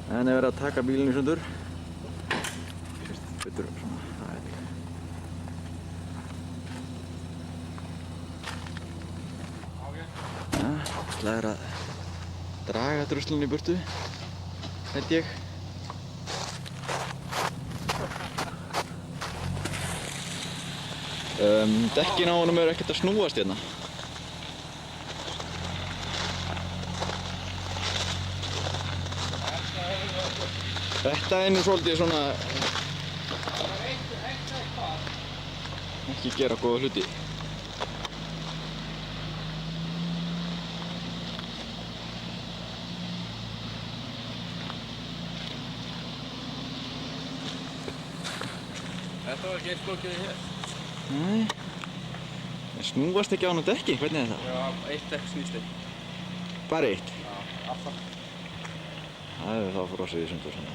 En er verið að taka bílinn í sundur. Betur svona, það er ekki. Það er að draga druslunni í burtu, held ég. Dekkin á honum eru ekkert að snúast hérna. Þetta er nú svolítið svona ekki gera góða hluti. Þetta var ekki eitt blokkið hér. Nei. Það snúast ekki á honum dekki, hvernig er það? Já, eitt dekk snýst ekki. Bara eitt? Já, alltaf. Það er þá frosið í sundur svona.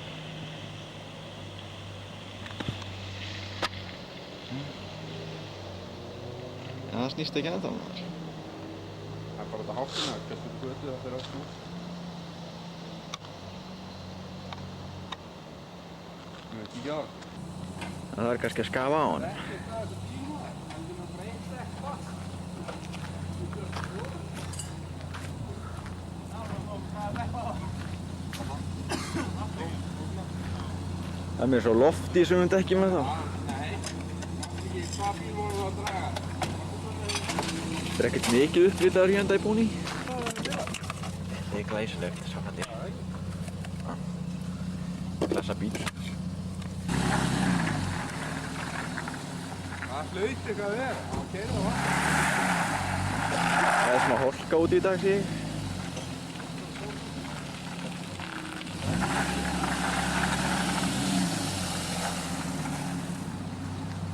Já, það snýst ekki ennþá maður. Það er bara þetta hálftina, hversu götu það fyrir að snúst. Ég veit ekki á það. Það er kannski að skafa á hann. Ekki það þessu tíma, heldur maður bara eitt dekk fast. Það er mér svo loft í sumum dekkjum með þá. Nei, ekki hvað bíl voru það að draga. Það er ekkert mikið uppvitaður hérna í búni. Þetta er glæsilegt, svo kallir. Klassa bíl. Það hlaut eitthvað að vera, það keyrði á vatn. Það er smá hálka úti í dag, sé ég.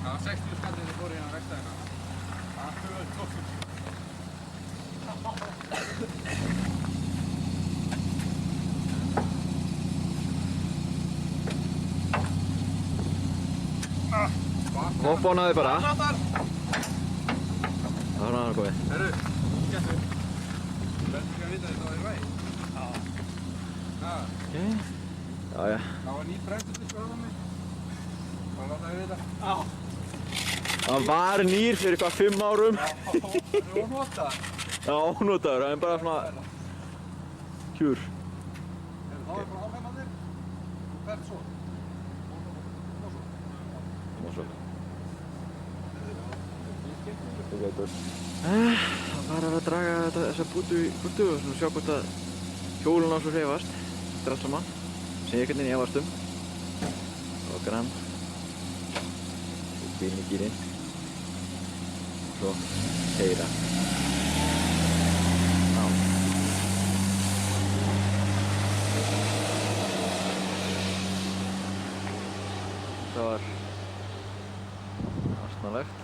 Það var 60 skallið þegar fór hérna á vegstæðina. Það höfði tókum. Hoppa á hana bara. Sáttar! Það var hann komið. Herru, skemmtu. Verður ekki að vita þetta var í væg? Já. Já. Ok. Já, já. Það var nýtt bremsudiskur á mig. Bara láta þau vita. Já. Það var nýr fyrir hvað 5 árum. Það var ónotaður. Já, ónotaður, það er bara svona hjúr. Þá er bara áfæmandir. Þú ferð svo. Og svo. Það var að draga þessa bútu í burtu og sjá hvort að hjólun á svo hreyfast. Þetta er allt saman. Sem ég einhvern veginn efast um. Og grann. Og bílinn í gírinn. Og svo keyra. Já. Það var astnalegt.